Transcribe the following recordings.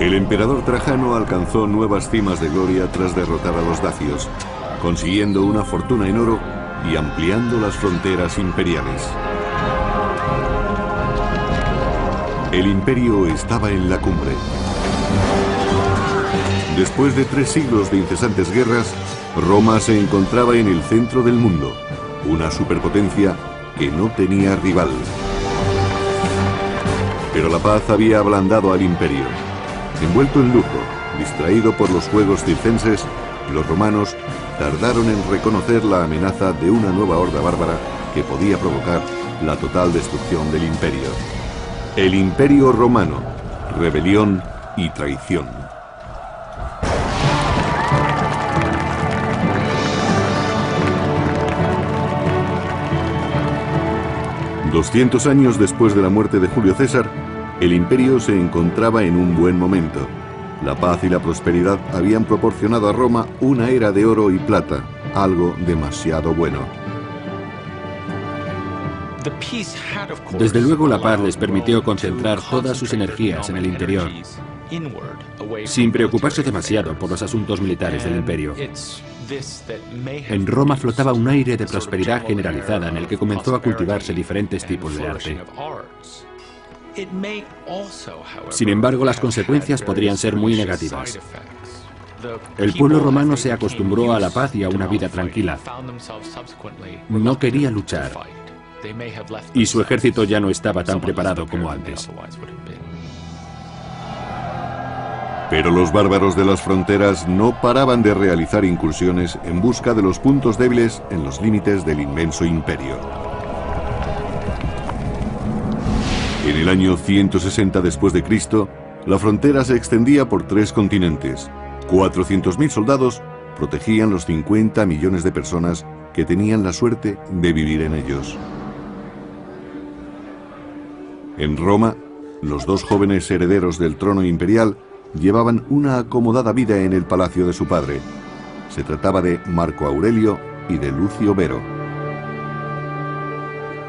El emperador Trajano alcanzó nuevas cimas de gloria tras derrotar a los dacios, consiguiendo una fortuna en oro y ampliando las fronteras imperiales. El imperio estaba en la cumbre. Después de 3 siglos de incesantes guerras, Roma se encontraba en el centro del mundo, una superpotencia que no tenía rival. Pero la paz había ablandado al imperio. Envuelto en lujo, distraído por los juegos circenses, los romanos tardaron en reconocer la amenaza de una nueva horda bárbara que podía provocar la total destrucción del imperio. El Imperio Romano, rebelión y traición. $200 años después de la muerte de Julio César, el imperio se encontraba en un buen momento. La paz y la prosperidad habían proporcionado a Roma una era de oro y plata, algo demasiado bueno. Desde luego la paz les permitió concentrar todas sus energías en el interior, sin preocuparse demasiado por los asuntos militares del imperio. En Roma flotaba un aire de prosperidad generalizada en el que comenzó a cultivarse diferentes tipos de arte. Sin embargo, las consecuencias podrían ser muy negativas. El pueblo romano se acostumbró a la paz y a una vida tranquila. No quería luchar. Y su ejército ya no estaba tan preparado como antes. Pero los bárbaros de las fronteras no paraban de realizar incursiones en busca de los puntos débiles en los límites del inmenso imperio. En el año 160 después de Cristo, la frontera se extendía por 3 continentes. 400.000 soldados protegían los 50 millones de personas que tenían la suerte de vivir en ellos. En Roma, los 2 jóvenes herederos del trono imperial llevaban una acomodada vida en el palacio de su padre. Se trataba de Marco Aurelio y de Lucio Vero.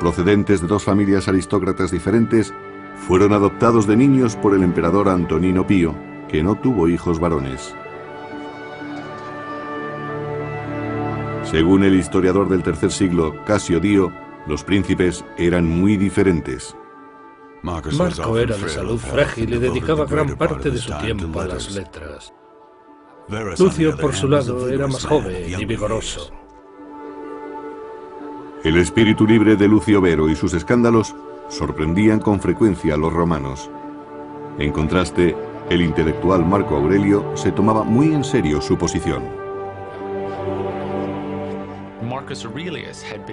Procedentes de 2 familias aristócratas diferentes, fueron adoptados de niños por el emperador Antonino Pío, que no tuvo hijos varones. Según el historiador del tercer siglo, Casio Dio, los príncipes eran muy diferentes. Marco era de salud frágil y dedicaba gran parte de su tiempo a las letras. Lucio, por su lado, era más joven y vigoroso. El espíritu libre de Lucio Vero y sus escándalos sorprendían con frecuencia a los romanos. En contraste, el intelectual Marco Aurelio se tomaba muy en serio su posición.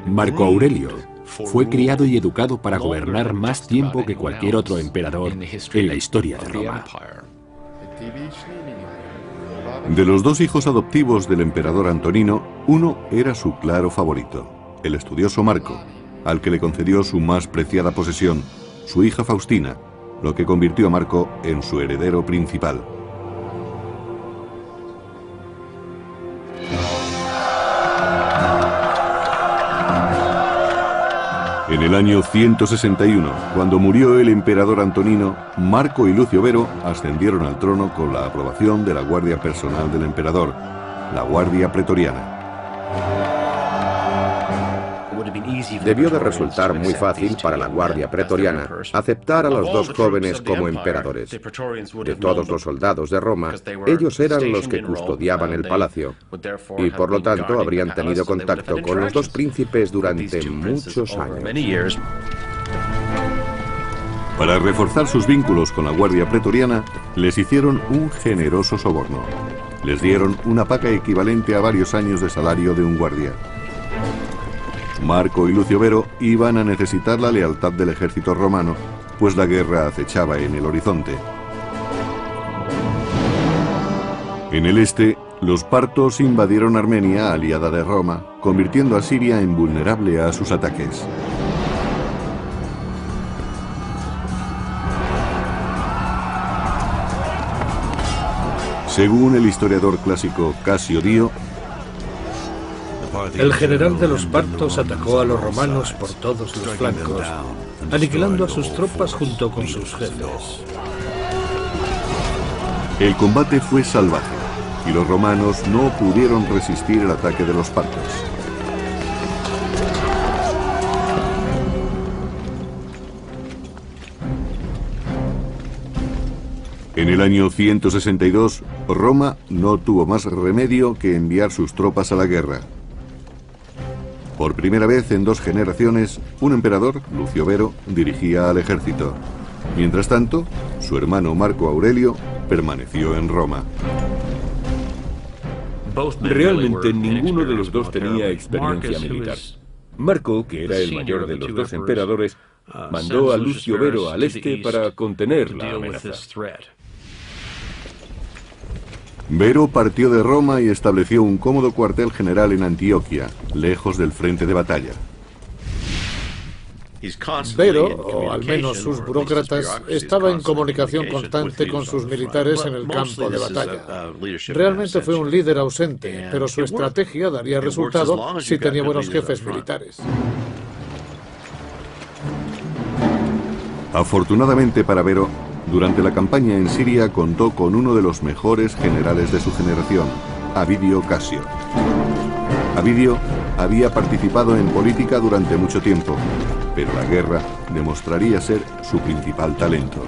Marco Aurelio fue criado y educado para gobernar más tiempo que cualquier otro emperador en la historia de Roma. De los 2 hijos adoptivos del emperador Antonino, uno era su claro favorito, el estudioso Marco, al que le concedió su más preciada posesión, su hija Faustina, lo que convirtió a Marco en su heredero principal. En el año 161, cuando murió el emperador Antonino, Marco y Lucio Vero ascendieron al trono con la aprobación de la guardia personal del emperador, la Guardia Pretoriana. Debió de resultar muy fácil para la Guardia Pretoriana aceptar a los 2 jóvenes como emperadores. De todos los soldados de Roma, ellos eran los que custodiaban el palacio, y por lo tanto habrían tenido contacto con los 2 príncipes durante muchos años. Para reforzar sus vínculos con la Guardia Pretoriana, les hicieron un generoso soborno. Les dieron una paga equivalente a varios años de salario de un guardia. Marco y Lucio Vero iban a necesitar la lealtad del ejército romano, pues la guerra acechaba en el horizonte. En el este, los partos invadieron Armenia, aliada de Roma, convirtiendo a Siria en vulnerable a sus ataques. Según el historiador clásico Casio Dio, el general de los partos atacó a los romanos por todos los flancos, aniquilando a sus tropas junto con sus jefes. El combate fue salvaje y los romanos no pudieron resistir el ataque de los partos. En el año 162, Roma no tuvo más remedio que enviar sus tropas a la guerra. Por primera vez en 2 generaciones, un emperador, Lucio Vero, dirigía al ejército. Mientras tanto, su hermano Marco Aurelio permaneció en Roma. Realmente ninguno de los dos tenía experiencia militar. Marco, que era el mayor de los 2 emperadores, mandó a Lucio Vero al este para contener la amenaza. Vero partió de Roma y estableció un cómodo cuartel general en Antioquia, lejos del frente de batalla. Vero, o al menos sus burócratas, estaba en comunicación constante con sus militares en el campo de batalla. Realmente fue un líder ausente, pero su estrategia daría resultado si tenía buenos jefes militares. Afortunadamente para Vero, durante la campaña en Siria contó con uno de los mejores generales de su generación, Avidio Casio. Avidio había participado en política durante mucho tiempo, pero la guerra demostraría ser su principal talento.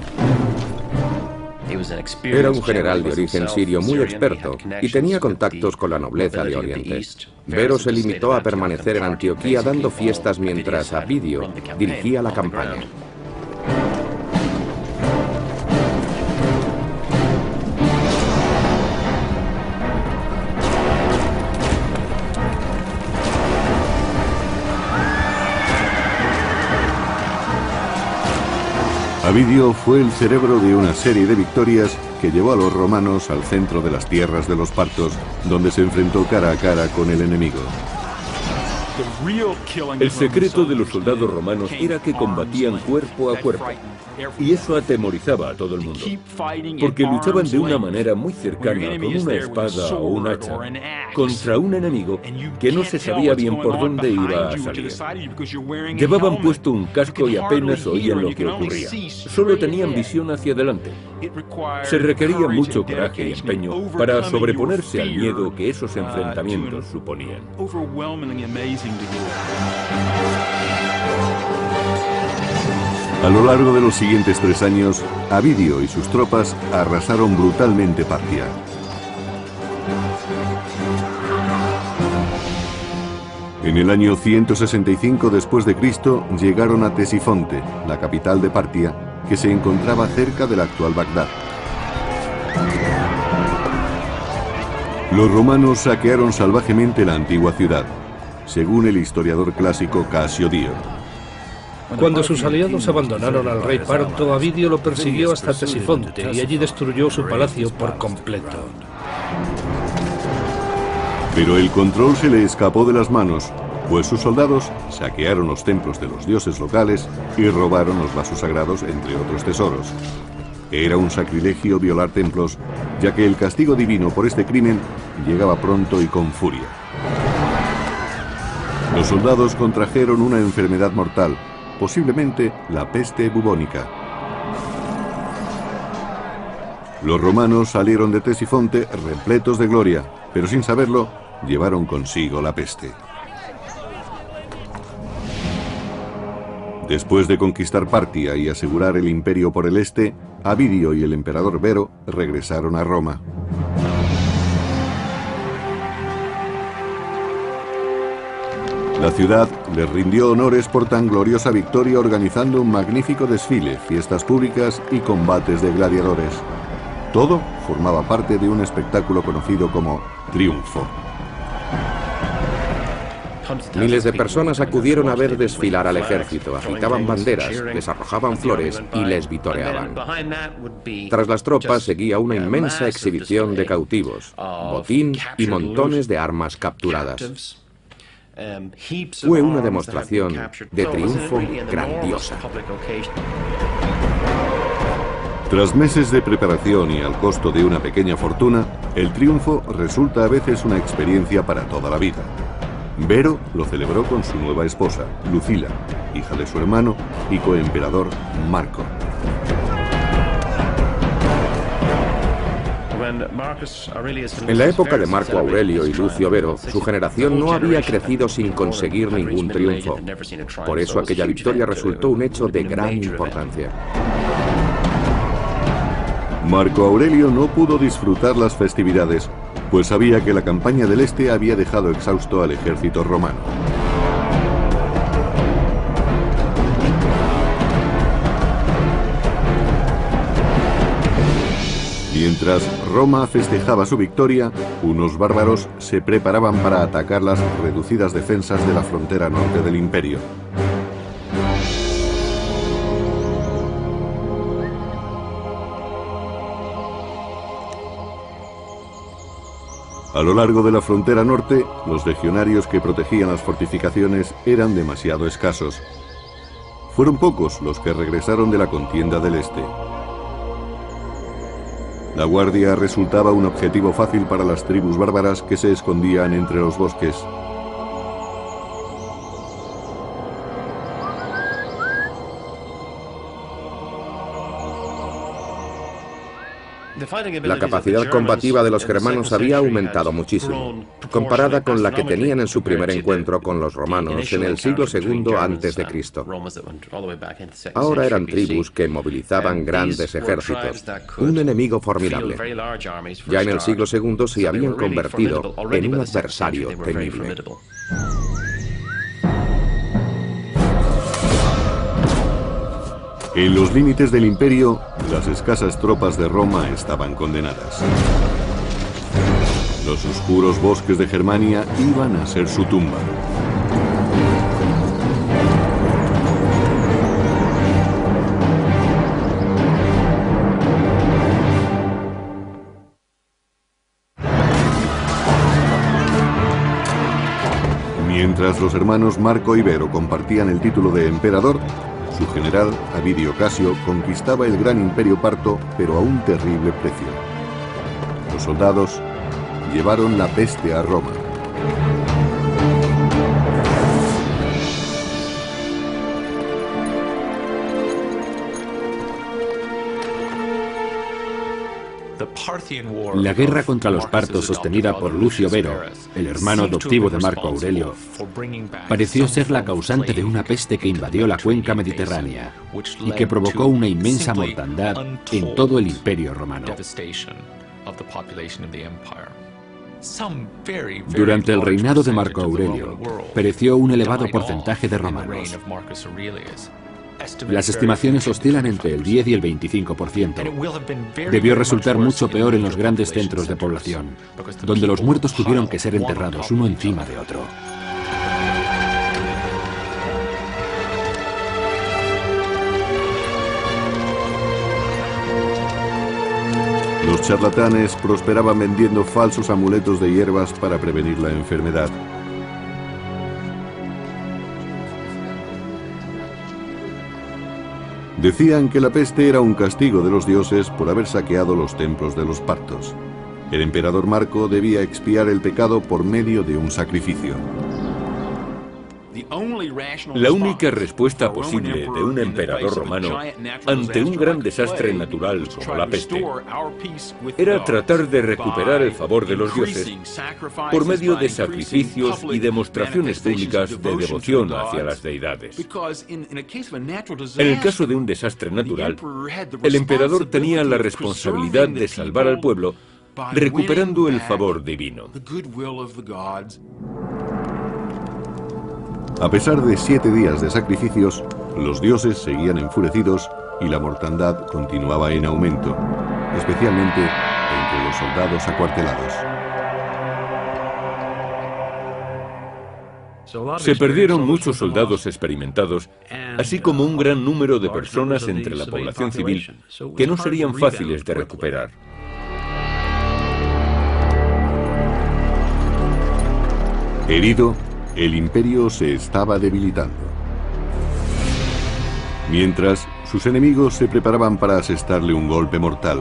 Era un general de origen sirio muy experto y tenía contactos con la nobleza de Oriente. Vero se limitó a permanecer en Antioquía dando fiestas mientras Avidio dirigía la campaña. Avidio fue el cerebro de una serie de victorias que llevó a los romanos al centro de las tierras de los partos, donde se enfrentó cara a cara con el enemigo. El secreto de los soldados romanos era que combatían cuerpo a cuerpo. Y eso atemorizaba a todo el mundo, porque luchaban de una manera muy cercana con una espada o un hacha contra un enemigo que no se sabía bien por dónde iba a salir. Llevaban puesto un casco y apenas oían lo que ocurría. Solo tenían visión hacia adelante. Se requería mucho coraje y empeño para sobreponerse al miedo que esos enfrentamientos suponían. A lo largo de los siguientes 3 años, Avidio y sus tropas arrasaron brutalmente Partia. En el año 165 después de Cristo llegaron a Ctesifonte, la capital de Partia, que se encontraba cerca del actual Bagdad. Los romanos saquearon salvajemente la antigua ciudad, según el historiador clásico Casio Dio. Cuando sus aliados abandonaron al rey parto, Avidio lo persiguió hasta Ctesifonte y allí destruyó su palacio por completo. Pero el control se le escapó de las manos, pues sus soldados saquearon los templos de los dioses locales y robaron los vasos sagrados, entre otros tesoros. Era un sacrilegio violar templos, ya que el castigo divino por este crimen llegaba pronto y con furia. Los soldados contrajeron una enfermedad mortal, posiblemente la peste bubónica. Los romanos salieron de Ctesifonte repletos de gloria, pero sin saberlo, llevaron consigo la peste. Después de conquistar Partia y asegurar el imperio por el este, Avidio y el emperador Vero regresaron a Roma. La ciudad les rindió honores por tan gloriosa victoria organizando un magnífico desfile, fiestas públicas y combates de gladiadores. Todo formaba parte de un espectáculo conocido como triunfo. Miles de personas acudieron a ver desfilar al ejército, agitaban banderas, les arrojaban flores y les vitoreaban. Tras las tropas seguía una inmensa exhibición de cautivos, botín y montones de armas capturadas. Fue una demostración de triunfo grandiosa. Tras meses de preparación y al costo de una pequeña fortuna, el triunfo resulta a veces una experiencia para toda la vida. Vero lo celebró con su nueva esposa, Lucila, hija de su hermano y coemperador Marco. En la época de Marco Aurelio y Lucio Vero, su generación no había crecido sin conseguir ningún triunfo. Por eso aquella victoria resultó un hecho de gran importancia. Marco Aurelio no pudo disfrutar las festividades, pues sabía que la campaña del Este había dejado exhausto al ejército romano. Mientras Roma festejaba su victoria, unos bárbaros se preparaban para atacar las reducidas defensas de la frontera norte del imperio. A lo largo de la frontera norte, los legionarios que protegían las fortificaciones eran demasiado escasos. Fueron pocos los que regresaron de la contienda del Este. La guardia resultaba un objetivo fácil para las tribus bárbaras que se escondían entre los bosques. La capacidad combativa de los germanos había aumentado muchísimo, comparada con la que tenían en su primer encuentro con los romanos en el siglo II a.C. Ahora eran tribus que movilizaban grandes ejércitos, un enemigo formidable. Ya en el siglo II se habían convertido en un adversario temible. En los límites del imperio, las escasas tropas de Roma estaban condenadas. Los oscuros bosques de Germania iban a ser su tumba. Mientras los hermanos Marco y Vero compartían el título de emperador, su general, Avidio Casio, conquistaba el gran imperio parto, pero a un terrible precio. Los soldados llevaron la peste a Roma. La guerra contra los partos sostenida por Lucio Vero, el hermano adoptivo de Marco Aurelio, pareció ser la causante de una peste que invadió la cuenca mediterránea y que provocó una inmensa mortandad en todo el imperio romano. Durante el reinado de Marco Aurelio, pereció un elevado porcentaje de romanos. Las estimaciones oscilan entre el 10 y el 25%. Debió resultar mucho peor en los grandes centros de población, donde los muertos tuvieron que ser enterrados uno encima de otro. Los charlatanes prosperaban vendiendo falsos amuletos de hierbas para prevenir la enfermedad. Decían que la peste era un castigo de los dioses por haber saqueado los templos de los partos. El emperador Marco debía expiar el pecado por medio de un sacrificio. La única respuesta posible de un emperador romano ante un gran desastre natural como la peste era tratar de recuperar el favor de los dioses por medio de sacrificios y demostraciones públicas de devoción hacia las deidades. En el caso de un desastre natural, el emperador tenía la responsabilidad de salvar al pueblo recuperando el favor divino. A pesar de 7 días de sacrificios, los dioses seguían enfurecidos y la mortandad continuaba en aumento, especialmente entre los soldados acuartelados. Se perdieron muchos soldados experimentados, así como un gran número de personas entre la población civil que no serían fáciles de recuperar. Herido, el imperio se estaba debilitando. Mientras, sus enemigos se preparaban para asestarle un golpe mortal.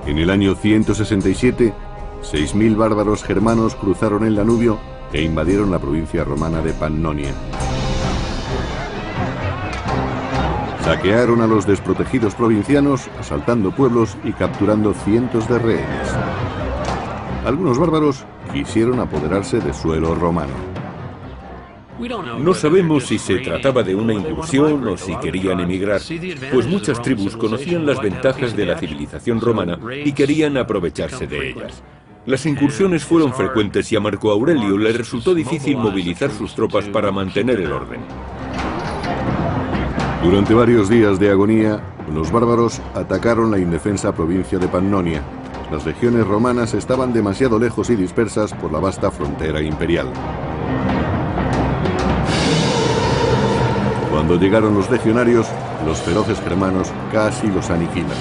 En el año 167, 6.000 bárbaros germanos cruzaron el Danubio e invadieron la provincia romana de Pannonia. Saquearon a los desprotegidos provincianos, asaltando pueblos y capturando cientos de rehenes. Algunos bárbaros quisieron apoderarse de suelo romano. No sabemos si se trataba de una incursión o si querían emigrar, pues muchas tribus conocían las ventajas de la civilización romana y querían aprovecharse de ellas. Las incursiones fueron frecuentes y a Marco Aurelio le resultó difícil movilizar sus tropas para mantener el orden. Durante varios días de agonía, los bárbaros atacaron la indefensa provincia de Pannonia. Las legiones romanas estaban demasiado lejos y dispersas por la vasta frontera imperial. Cuando llegaron los legionarios, los feroces germanos casi los aniquilan.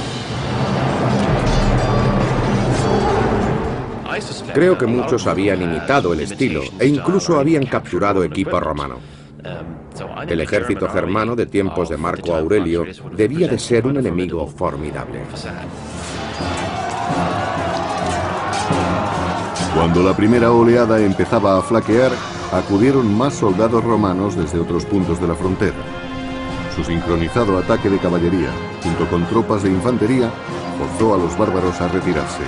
Creo que muchos habían imitado el estilo e incluso habían capturado equipo romano. El ejército germano de tiempos de Marco Aurelio debía de ser un enemigo formidable. Cuando la primera oleada empezaba a flaquear, acudieron más soldados romanos desde otros puntos de la frontera. Su sincronizado ataque de caballería, junto con tropas de infantería, forzó a los bárbaros a retirarse.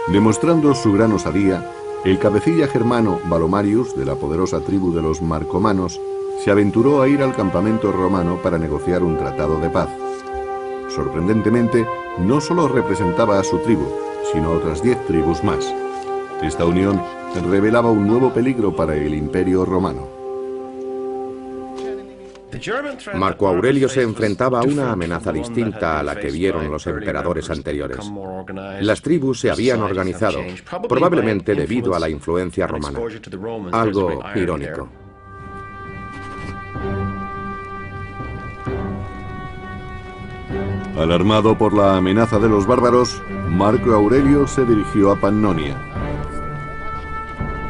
Demostrando su gran osadía, el cabecilla germano Valomarius, de la poderosa tribu de los Marcomanos, se aventuró a ir al campamento romano para negociar un tratado de paz. Sorprendentemente, no solo representaba a su tribu, sino a otras 10 tribus más. Esta unión revelaba un nuevo peligro para el Imperio Romano. Marco Aurelio se enfrentaba a una amenaza distinta a la que vieron los emperadores anteriores. Las tribus se habían organizado, probablemente debido a la influencia romana. Algo irónico. Alarmado por la amenaza de los bárbaros, Marco Aurelio se dirigió a Pannonia.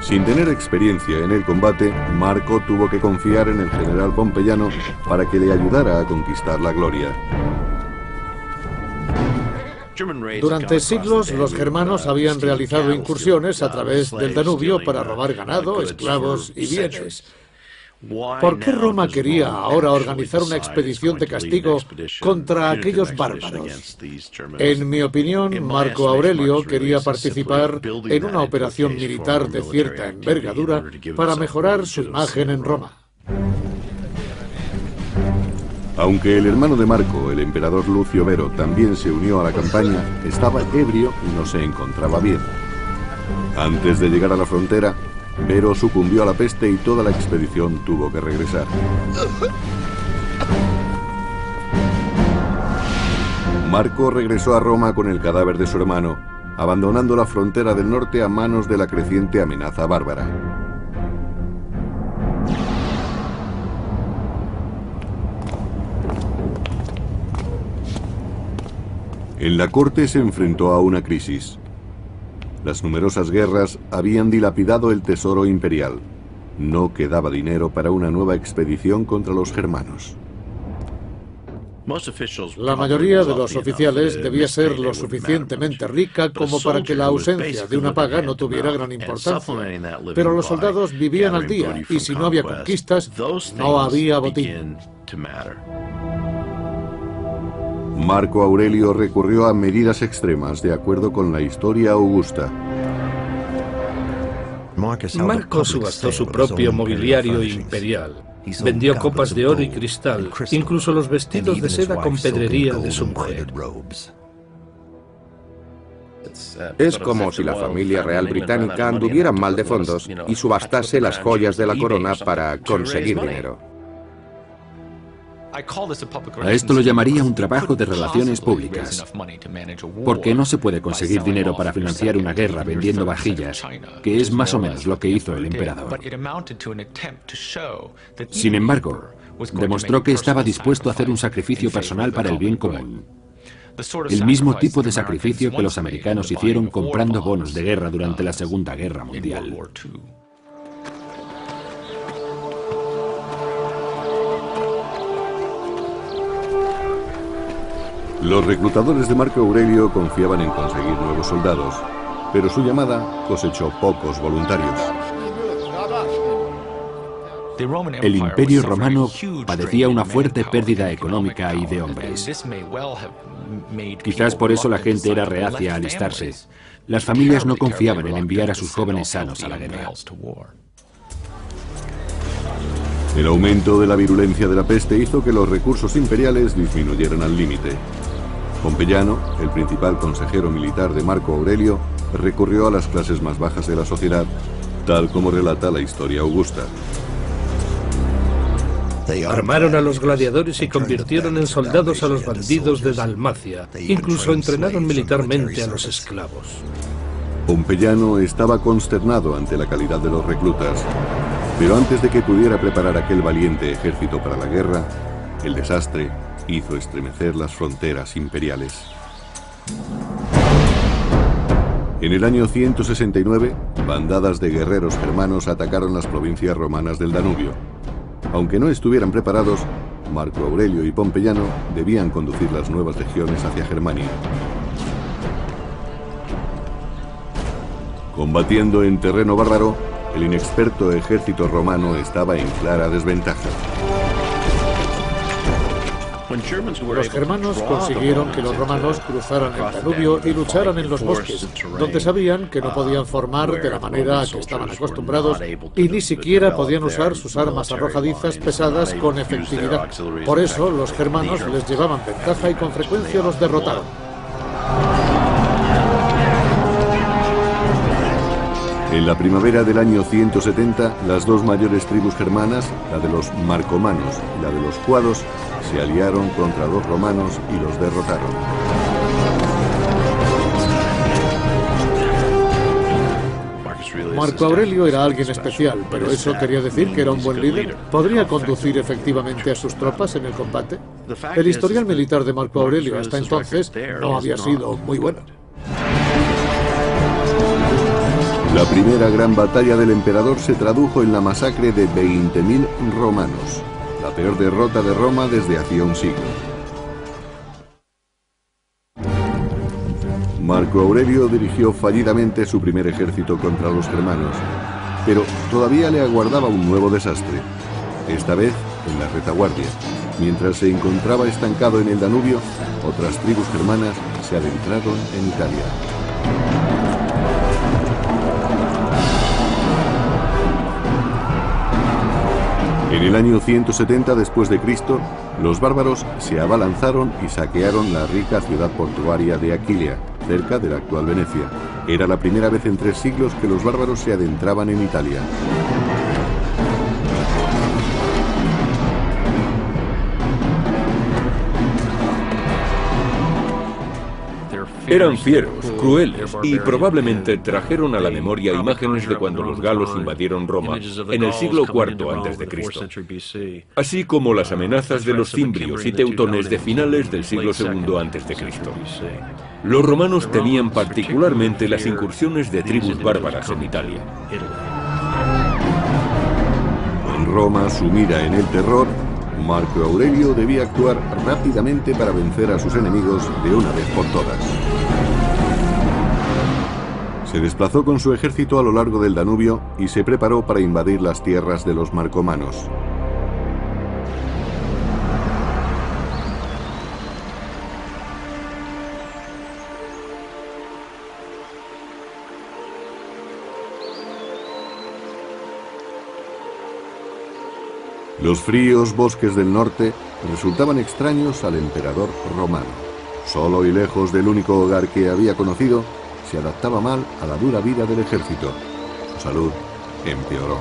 Sin tener experiencia en el combate, Marco tuvo que confiar en el general pompeyano para que le ayudara a conquistar la gloria. Durante siglos, los germanos habían realizado incursiones a través del Danubio para robar ganado, esclavos y bienes. ¿Por qué Roma quería ahora organizar una expedición de castigo contra aquellos bárbaros? En mi opinión, Marco Aurelio quería participar en una operación militar de cierta envergadura para mejorar su imagen en Roma. Aunque el hermano de Marco, el emperador Lucio Vero, también se unió a la campaña, estaba ebrio y no se encontraba bien. Antes de llegar a la frontera, Vero sucumbió a la peste y toda la expedición tuvo que regresar. Marco regresó a Roma con el cadáver de su hermano, abandonando la frontera del norte a manos de la creciente amenaza bárbara. En la corte se enfrentó a una crisis. Las numerosas guerras habían dilapidado el tesoro imperial. No quedaba dinero para una nueva expedición contra los germanos. La mayoría de los oficiales debía ser lo suficientemente rica como para que la ausencia de una paga no tuviera gran importancia. Pero los soldados vivían al día y si no había conquistas, no había botín. Marco Aurelio recurrió a medidas extremas de acuerdo con la historia augusta. Marco subastó su propio mobiliario imperial. Vendió copas de oro y cristal, incluso los vestidos de seda con pedrería de su mujer. Es como si la familia real británica anduviera mal de fondos y subastase las joyas de la corona para conseguir dinero. A esto lo llamaría un trabajo de relaciones públicas, porque no se puede conseguir dinero para financiar una guerra vendiendo vajillas, que es más o menos lo que hizo el emperador. Sin embargo, demostró que estaba dispuesto a hacer un sacrificio personal para el bien común. El mismo tipo de sacrificio que los americanos hicieron comprando bonos de guerra durante la Segunda Guerra Mundial. Los reclutadores de Marco Aurelio confiaban en conseguir nuevos soldados, pero su llamada cosechó pocos voluntarios. El Imperio Romano padecía una fuerte pérdida económica y de hombres. Quizás por eso la gente era reacia a alistarse. Las familias no confiaban en enviar a sus jóvenes sanos a la guerra. El aumento de la virulencia de la peste hizo que los recursos imperiales disminuyeran al límite. Pompeyano, el principal consejero militar de Marco Aurelio, recurrió a las clases más bajas de la sociedad, tal como relata la historia augusta. Armaron a los gladiadores y convirtieron en soldados a los bandidos de Dalmacia. Incluso entrenaron militarmente a los esclavos. Pompeyano estaba consternado ante la calidad de los reclutas, pero antes de que pudiera preparar aquel valiente ejército para la guerra, el desastre hizo estremecer las fronteras imperiales. En el año 169, bandadas de guerreros germanos atacaron las provincias romanas del Danubio. Aunque no estuvieran preparados, Marco Aurelio y Pompeyano debían conducir las nuevas legiones hacia Germania. Combatiendo en terreno bárbaro, el inexperto ejército romano estaba en clara desventaja. Los germanos consiguieron que los romanos cruzaran el Danubio y lucharan en los bosques, donde sabían que no podían formar de la manera a que estaban acostumbrados y ni siquiera podían usar sus armas arrojadizas pesadas con efectividad. Por eso los germanos les llevaban ventaja y con frecuencia los derrotaron. En la primavera del año 170, las dos mayores tribus germanas, la de los marcomanos y la de los cuados, se aliaron contra los romanos y los derrotaron. Marco Aurelio era alguien especial, pero ¿eso quería decir que era un buen líder? ¿Podría conducir efectivamente a sus tropas en el combate? El historial militar de Marco Aurelio hasta entonces no había sido muy bueno. La primera gran batalla del emperador se tradujo en la masacre de 20.000 romanos, la peor derrota de Roma desde hacía un siglo. Marco Aurelio dirigió fallidamente su primer ejército contra los germanos, pero todavía le aguardaba un nuevo desastre, esta vez en la retaguardia. Mientras se encontraba estancado en el Danubio, otras tribus germanas se adentraron en Italia. En el año 170 después de Cristo, los bárbaros se abalanzaron y saquearon la rica ciudad portuaria de Aquilia, cerca de la actual Venecia. Era la primera vez en 3 siglos que los bárbaros se adentraban en Italia. Eran fieros, crueles y probablemente trajeron a la memoria imágenes de cuando los galos invadieron Roma en el siglo IV a.C., así como las amenazas de los cimbrios y teutones de finales del siglo II a.C. Los romanos temían particularmente las incursiones de tribus bárbaras en Italia. Con Roma sumida en el terror, Marco Aurelio debía actuar rápidamente para vencer a sus enemigos de una vez por todas. Se desplazó con su ejército a lo largo del Danubio y se preparó para invadir las tierras de los marcomanos. Los fríos bosques del norte resultaban extraños al emperador romano. Solo y lejos del único hogar que había conocido, se adaptaba mal a la dura vida del ejército. Su salud empeoró.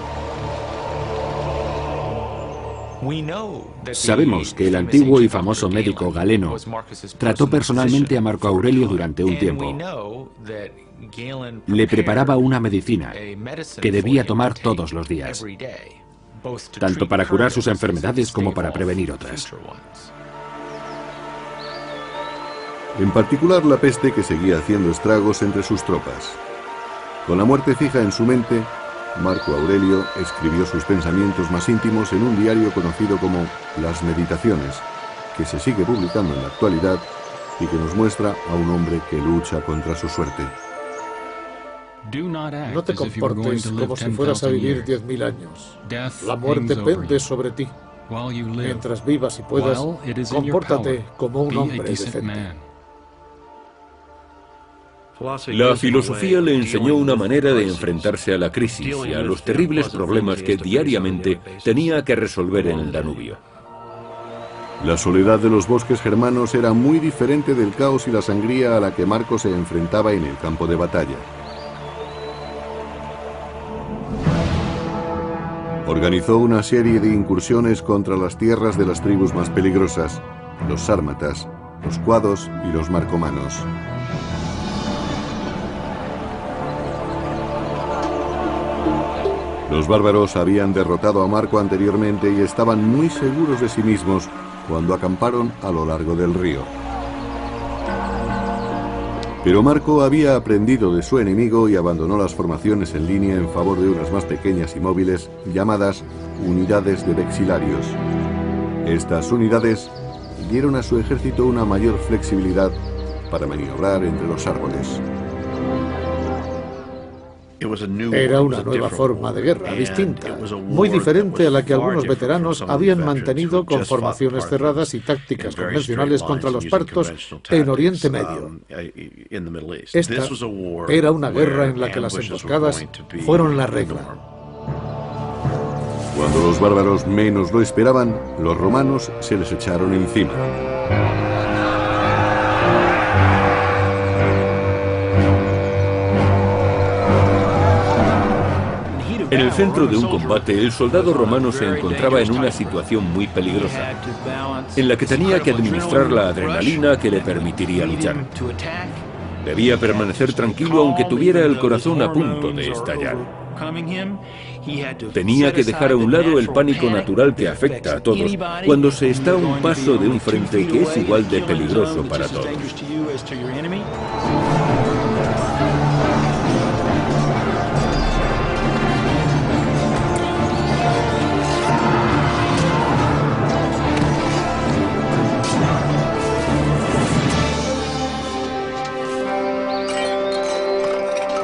Sabemos que el antiguo y famoso médico Galeno trató personalmente a Marco Aurelio durante un tiempo. Le preparaba una medicina que debía tomar todos los días, tanto para curar sus enfermedades como para prevenir otras. En particular la peste, que seguía haciendo estragos entre sus tropas. Con la muerte fija en su mente, Marco Aurelio escribió sus pensamientos más íntimos en un diario conocido como Las Meditaciones, que se sigue publicando en la actualidad y que nos muestra a un hombre que lucha contra su suerte. No te comportes como si fueras a vivir 10.000 años. La muerte pende sobre ti. Mientras vivas y puedas, compórtate como un hombre decente. La filosofía le enseñó una manera de enfrentarse a la crisis y a los terribles problemas que diariamente tenía que resolver en el Danubio. La soledad de los bosques germanos era muy diferente del caos y la sangría a la que Marco se enfrentaba en el campo de batalla. Organizó una serie de incursiones contra las tierras de las tribus más peligrosas, los sármatas, los cuados y los marcomanos. Los bárbaros habían derrotado a Marco anteriormente y estaban muy seguros de sí mismos cuando acamparon a lo largo del río. Pero Marco había aprendido de su enemigo y abandonó las formaciones en línea en favor de unas más pequeñas y móviles llamadas unidades de vexilarios. Estas unidades dieron a su ejército una mayor flexibilidad para maniobrar entre los árboles. Era una nueva forma de guerra, distinta, muy diferente a la que algunos veteranos habían mantenido con formaciones cerradas y tácticas convencionales contra los partos en Oriente Medio. Esta era una guerra en la que las emboscadas fueron la regla. Cuando los bárbaros menos lo esperaban, los romanos se les echaron encima. En el centro de un combate, el soldado romano se encontraba en una situación muy peligrosa, en la que tenía que administrar la adrenalina que le permitiría luchar. Debía permanecer tranquilo aunque tuviera el corazón a punto de estallar. Tenía que dejar a un lado el pánico natural que afecta a todos cuando se está a un paso de un frente que es igual de peligroso para todos.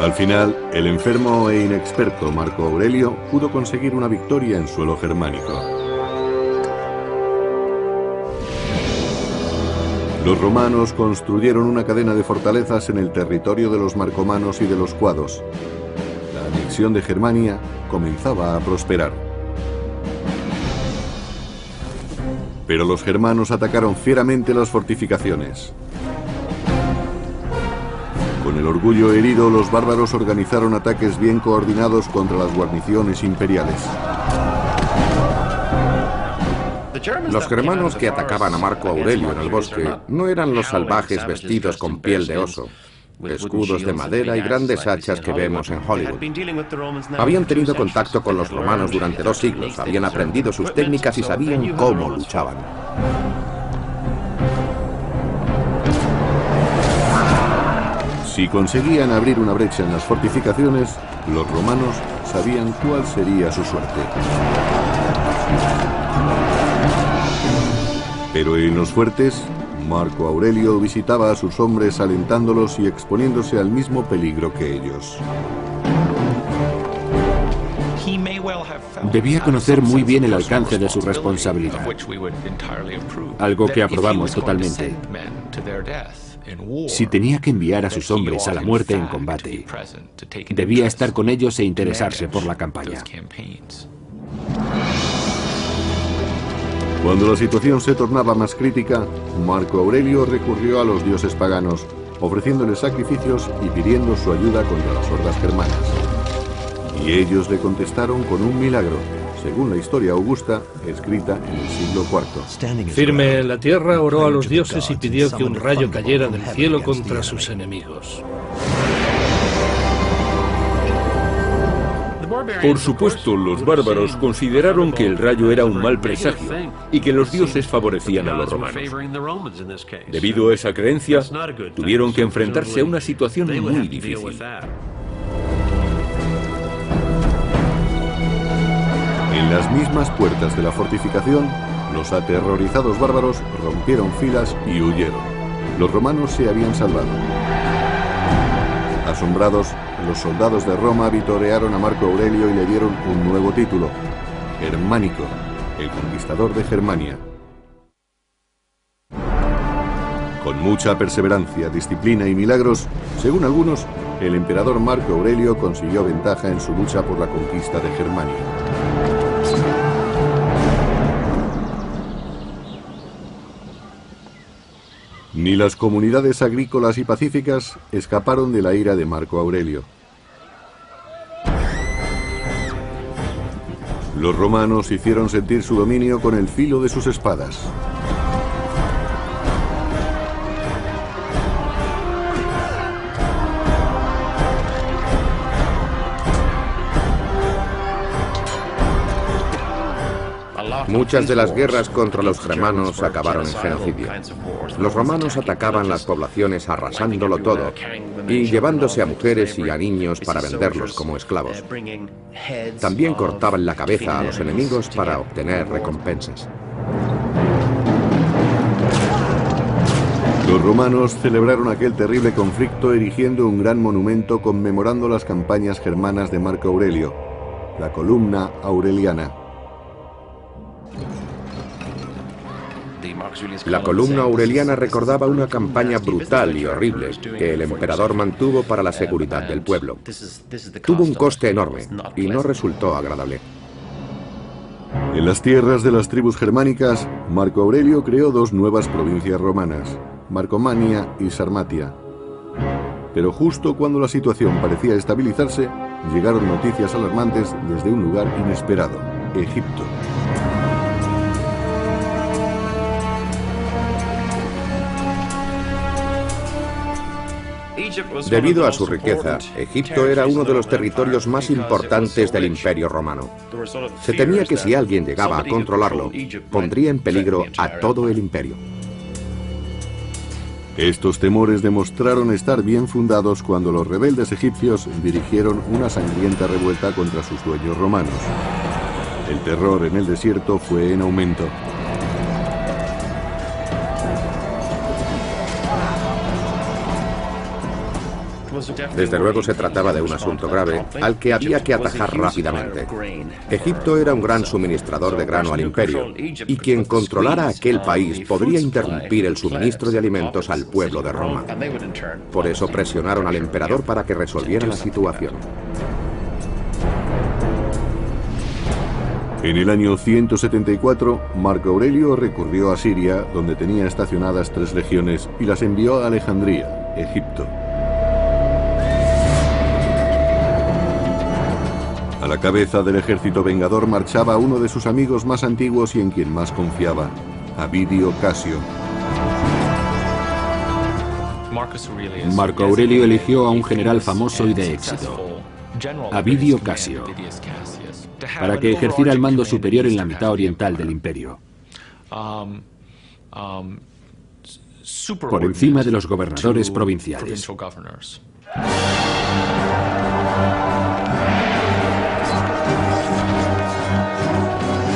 Al final, el enfermo e inexperto Marco Aurelio pudo conseguir una victoria en suelo germánico. Los romanos construyeron una cadena de fortalezas en el territorio de los marcomanos y de los cuados. La anexión de Germania comenzaba a prosperar. Pero los germanos atacaron fieramente las fortificaciones. Con el orgullo herido, los bárbaros organizaron ataques bien coordinados contra las guarniciones imperiales. Los germanos que atacaban a Marco Aurelio en el bosque no eran los salvajes vestidos con piel de oso, escudos de madera y grandes hachas que vemos en Hollywood. Habían tenido contacto con los romanos durante 2 siglos, habían aprendido sus técnicas y sabían cómo luchaban. Si conseguían abrir una brecha en las fortificaciones, los romanos sabían cuál sería su suerte. Pero en los fuertes, Marco Aurelio visitaba a sus hombres alentándolos y exponiéndose al mismo peligro que ellos. Debía conocer muy bien el alcance de su responsabilidad, algo que aprobamos totalmente. Si tenía que enviar a sus hombres a la muerte en combate, debía estar con ellos e interesarse por la campaña. Cuando la situación se tornaba más crítica, Marco Aurelio recurrió a los dioses paganos, ofreciéndoles sacrificios y pidiendo su ayuda contra las hordas germanas. Y ellos le contestaron con un milagro, según la historia augusta, escrita en el siglo IV. Firme en la tierra, oró a los dioses y pidió que un rayo cayera del cielo contra sus enemigos. Por supuesto, los bárbaros consideraron que el rayo era un mal presagio y que los dioses favorecían a los romanos. Debido a esa creencia, tuvieron que enfrentarse a una situación muy difícil. En las mismas puertas de la fortificación, los aterrorizados bárbaros rompieron filas y huyeron. Los romanos se habían salvado. Asombrados, los soldados de Roma vitorearon a Marco Aurelio y le dieron un nuevo título: Germánico, el conquistador de Germania. Con mucha perseverancia, disciplina y milagros, según algunos, el emperador Marco Aurelio consiguió ventaja en su lucha por la conquista de Germania. Ni las comunidades agrícolas y pacíficas escaparon de la ira de Marco Aurelio. Los romanos hicieron sentir su dominio con el filo de sus espadas. Muchas de las guerras contra los germanos acabaron en genocidio. Los romanos atacaban las poblaciones arrasándolo todo y llevándose a mujeres y a niños para venderlos como esclavos. También cortaban la cabeza a los enemigos para obtener recompensas. Los romanos celebraron aquel terrible conflicto erigiendo un gran monumento conmemorando las campañas germanas de Marco Aurelio, la Columna Aureliana. La columna aureliana recordaba una campaña brutal y horrible que el emperador mantuvo para la seguridad del pueblo. Tuvo un coste enorme y no resultó agradable. En las tierras de las tribus germánicas, Marco Aurelio creó dos nuevas provincias romanas, Marcomania y Sarmatia. Pero justo cuando la situación parecía estabilizarse, llegaron noticias alarmantes desde un lugar inesperado, Egipto. Debido a su riqueza, Egipto era uno de los territorios más importantes del Imperio Romano. Se temía que si alguien llegaba a controlarlo, pondría en peligro a todo el imperio. Estos temores demostraron estar bien fundados cuando los rebeldes egipcios dirigieron una sangrienta revuelta contra sus dueños romanos. El terror en el desierto fue en aumento. Desde luego se trataba de un asunto grave al que había que atajar rápidamente. Egipto era un gran suministrador de grano al imperio, y quien controlara aquel país podría interrumpir el suministro de alimentos al pueblo de Roma. Por eso presionaron al emperador para que resolviera la situación. En el año 174, Marco Aurelio recurrió a Siria, donde tenía estacionadas 3 legiones, y las envió a Alejandría, Egipto. A la cabeza del ejército vengador marchaba uno de sus amigos más antiguos y en quien más confiaba, Avidio Casio. Marco Aurelio eligió a un general famoso y de éxito, Avidio Casio, para que ejerciera el mando superior en la mitad oriental del imperio, por encima de los gobernadores provinciales.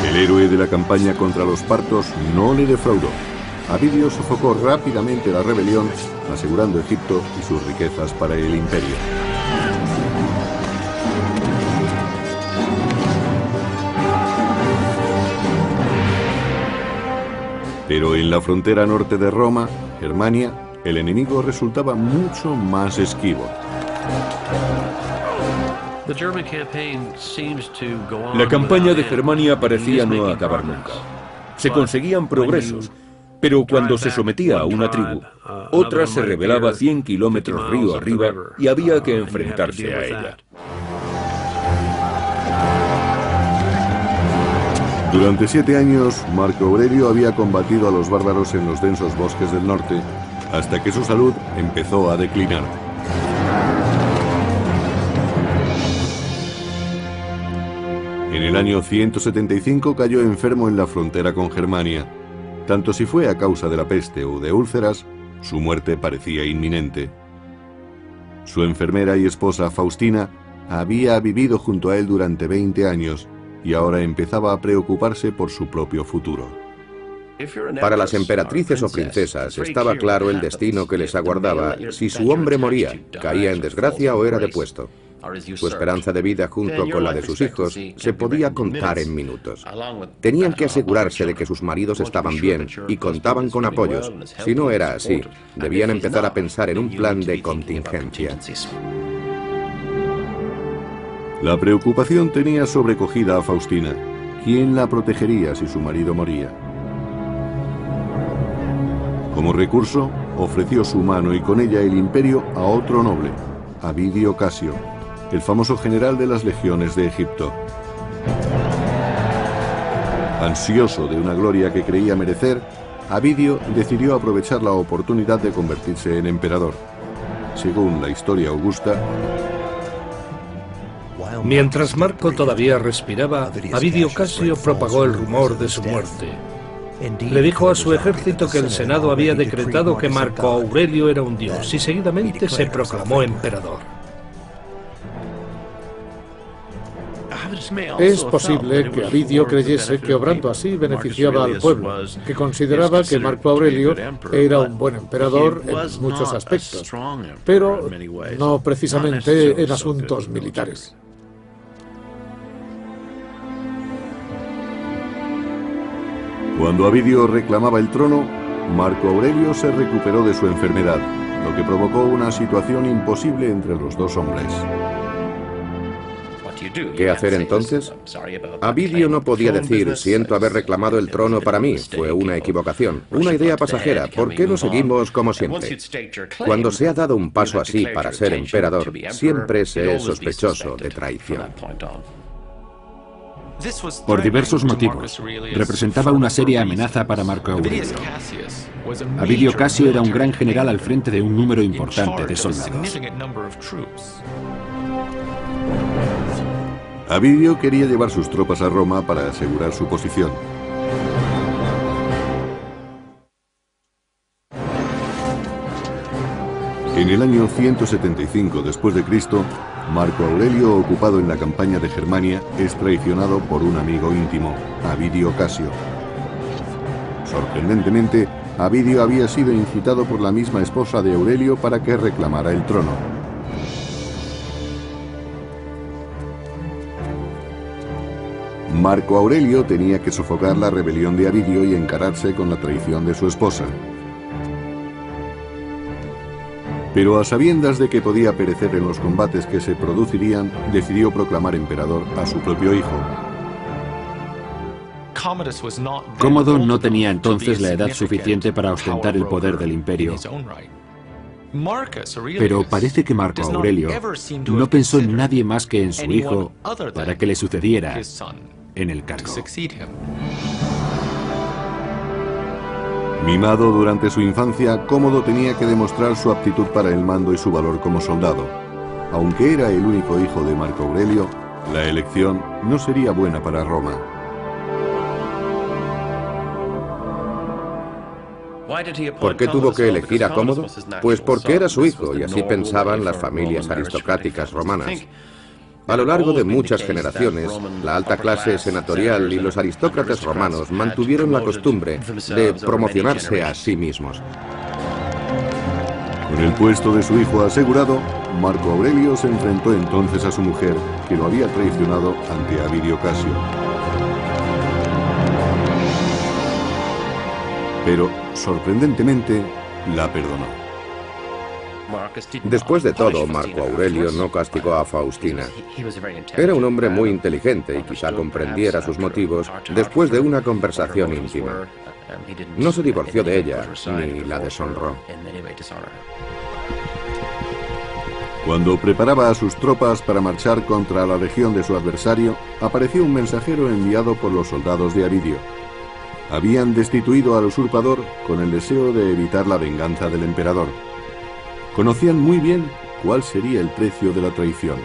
El héroe de la campaña contra los partos no le defraudó. Avidio sofocó rápidamente la rebelión, asegurando Egipto y sus riquezas para el imperio. Pero en la frontera norte de Roma, Germania, el enemigo resultaba mucho más esquivo. La campaña de Germania parecía no acabar nunca. Se conseguían progresos, pero cuando se sometía a una tribu, otra se rebelaba 100 kilómetros río arriba y había que enfrentarse a ella. Durante 7 años, Marco Aurelio había combatido a los bárbaros en los densos bosques del norte, hasta que su salud empezó a declinar. En el año 175 cayó enfermo en la frontera con Germania. Tanto si fue a causa de la peste o de úlceras, su muerte parecía inminente. Su enfermera y esposa Faustina había vivido junto a él durante 20 años y ahora empezaba a preocuparse por su propio futuro. Para las emperatrices o princesas estaba claro el destino que les aguardaba si su hombre moría, caía en desgracia o era depuesto. Su esperanza de vida junto con la de sus hijos se podía contar en minutos. Tenían que asegurarse de que sus maridos estaban bien y contaban con apoyos. Si no era así, debían empezar a pensar en un plan de contingencia. La preocupación tenía sobrecogida a Faustina. ¿Quién la protegería si su marido moría? Como recurso, ofreció su mano y con ella el imperio a otro noble, Avidio Casio, el famoso general de las legiones de Egipto. Ansioso de una gloria que creía merecer, Avidio decidió aprovechar la oportunidad de convertirse en emperador. Según la historia augusta, mientras Marco todavía respiraba, Avidio Casio propagó el rumor de su muerte. Le dijo a su ejército que el Senado había decretado que Marco Aurelio era un dios y seguidamente se proclamó emperador. Es posible que Avidio creyese que obrando así beneficiaba al pueblo, que consideraba que Marco Aurelio era un buen emperador en muchos aspectos, pero no precisamente en asuntos militares. Cuando Avidio reclamaba el trono, Marco Aurelio se recuperó de su enfermedad, lo que provocó una situación imposible entre los dos hombres. ¿Qué hacer entonces? Avidio no podía decir, siento haber reclamado el trono para mí, fue una equivocación, una idea pasajera, ¿por qué no seguimos como siempre? Cuando se ha dado un paso así para ser emperador, siempre se es sospechoso de traición. Por diversos motivos, representaba una seria amenaza para Marco Aurelio. Avidio Casio era un gran general al frente de un número importante de soldados. Avidio quería llevar sus tropas a Roma para asegurar su posición. En el año 175 después de Cristo, Marco Aurelio, ocupado en la campaña de Germania, es traicionado por un amigo íntimo, Avidio Casio. Sorprendentemente, Avidio había sido incitado por la misma esposa de Aurelio para que reclamara el trono. Marco Aurelio tenía que sofocar la rebelión de Avidio y encararse con la traición de su esposa. Pero a sabiendas de que podía perecer en los combates que se producirían, decidió proclamar emperador a su propio hijo. Cómodo no tenía entonces la edad suficiente para ostentar el poder del imperio. Pero parece que Marco Aurelio no pensó en nadie más que en su hijo para que le sucediera en el cargo. Mimado durante su infancia, Cómodo tenía que demostrar su aptitud para el mando y su valor como soldado. Aunque era el único hijo de Marco Aurelio, la elección no sería buena para Roma. ¿Por qué tuvo que elegir a Cómodo? Pues porque era su hijo y así pensaban las familias aristocráticas romanas. A lo largo de muchas generaciones, la alta clase senatorial y los aristócratas romanos mantuvieron la costumbre de promocionarse a sí mismos. Con el puesto de su hijo asegurado, Marco Aurelio se enfrentó entonces a su mujer, que lo había traicionado ante Avidio Casio. Pero, sorprendentemente, la perdonó. Después de todo, Marco Aurelio no castigó a Faustina. Era un hombre muy inteligente y quizá comprendiera sus motivos después de una conversación íntima. No se divorció de ella, ni la deshonró. Cuando preparaba a sus tropas para marchar contra la legión de su adversario, apareció un mensajero enviado por los soldados de Avidio. Habían destituido al usurpador con el deseo de evitar la venganza del emperador. Conocían muy bien cuál sería el precio de la traición.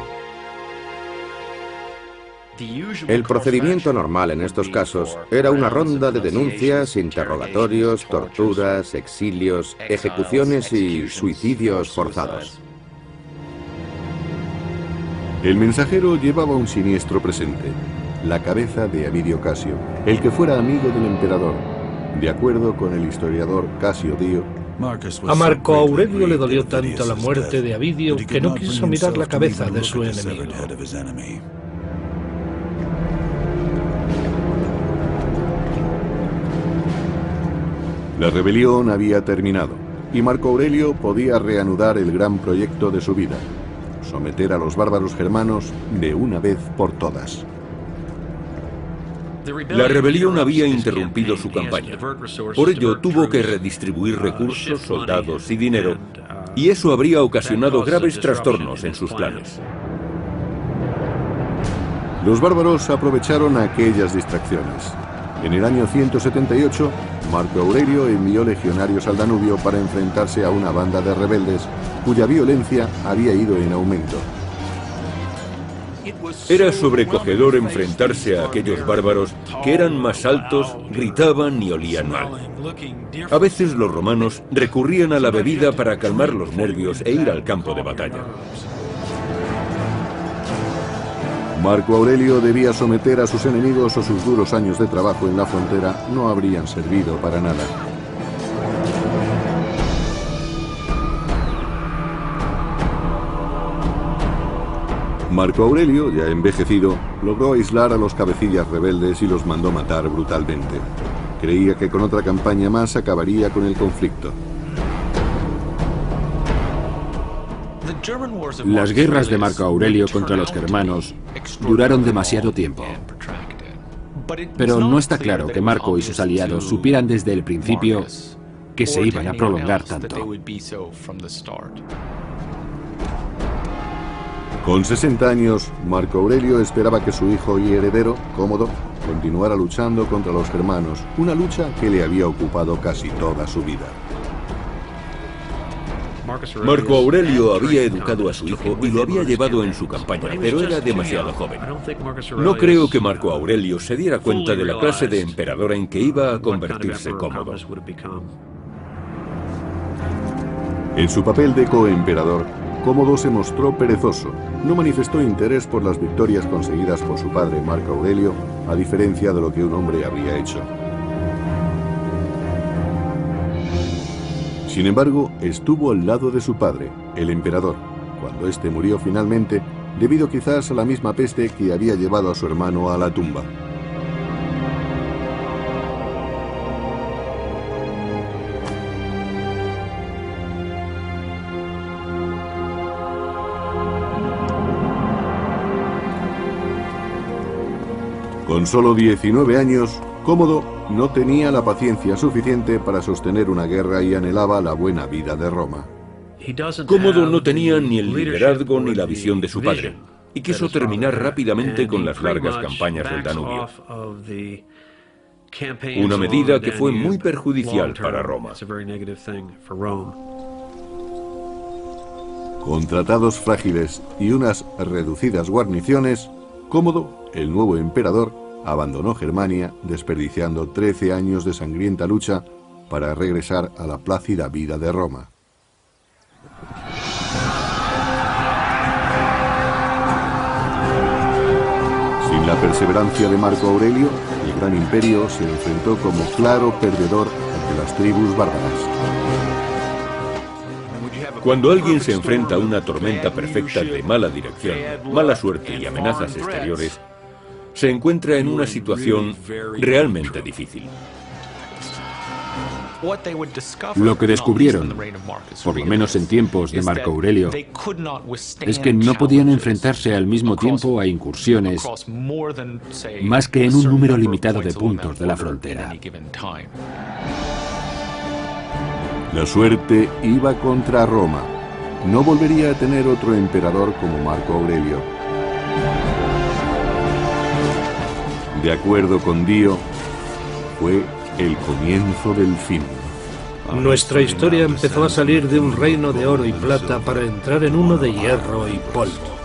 El procedimiento normal en estos casos era una ronda de denuncias, interrogatorios, torturas, exilios, ejecuciones y suicidios forzados. El mensajero llevaba un siniestro presente, la cabeza de Avidio Casio, el que fuera amigo del emperador. De acuerdo con el historiador Casio Dio, a Marco Aurelio le dolió tanto la muerte de Avidio que no quiso mirar la cabeza de su enemigo. La rebelión había terminado y Marco Aurelio podía reanudar el gran proyecto de su vida: someter a los bárbaros germanos de una vez por todas. La rebelión había interrumpido su campaña. Por ello tuvo que redistribuir recursos, soldados y dinero, y eso habría ocasionado graves trastornos en sus planes. Los bárbaros aprovecharon aquellas distracciones. En el año 178, Marco Aurelio envió legionarios al Danubio para enfrentarse a una banda de rebeldes cuya violencia había ido en aumento. Era sobrecogedor enfrentarse a aquellos bárbaros que eran más altos, gritaban y olían mal. A veces los romanos recurrían a la bebida para calmar los nervios e ir al campo de batalla. Marco Aurelio debía someter a sus enemigos o sus duros años de trabajo en la frontera no habrían servido para nada. Marco Aurelio, ya envejecido, logró aislar a los cabecillas rebeldes y los mandó matar brutalmente. Creía que con otra campaña más acabaría con el conflicto. Las guerras de Marco Aurelio contra los germanos duraron demasiado tiempo. Pero no está claro que Marco y sus aliados supieran desde el principio que se iban a prolongar tanto. Con 60 años, Marco Aurelio esperaba que su hijo y heredero, Cómodo, continuara luchando contra los germanos, una lucha que le había ocupado casi toda su vida. Marco Aurelio había educado a su hijo y lo había llevado en su campaña, pero era demasiado joven. No creo que Marco Aurelio se diera cuenta de la clase de emperador en que iba a convertirse Cómodo. En su papel de coemperador, Cómodo se mostró perezoso, no manifestó interés por las victorias conseguidas por su padre Marco Aurelio, a diferencia de lo que un hombre habría hecho. Sin embargo, estuvo al lado de su padre, el emperador, cuando éste murió finalmente, debido quizás a la misma peste que había llevado a su hermano a la tumba. Con solo 19 años, Cómodo no tenía la paciencia suficiente para sostener una guerra y anhelaba la buena vida de Roma. Cómodo no tenía ni el liderazgo ni la visión de su padre, y quiso terminar rápidamente con las largas campañas del Danubio. Una medida que fue muy perjudicial para Roma. Con tratados frágiles y unas reducidas guarniciones, Cómodo, el nuevo emperador, abandonó Germania, desperdiciando 13 años de sangrienta lucha para regresar a la plácida vida de Roma. Sin la perseverancia de Marco Aurelio, el gran imperio se enfrentó como claro perdedor ante las tribus bárbaras. Cuando alguien se enfrenta a una tormenta perfecta de mala dirección, mala suerte y amenazas exteriores, se encuentra en una situación realmente difícil. Lo que descubrieron, por lo menos en tiempos de Marco Aurelio, es que no podían enfrentarse al mismo tiempo a incursiones más que en un número limitado de puntos de la frontera. La suerte iba contra Roma. No volvería a tener otro emperador como Marco Aurelio. De acuerdo con Dio, fue el comienzo del fin. Nuestra historia empezó a salir de un reino de oro y plata para entrar en uno de hierro y polvo.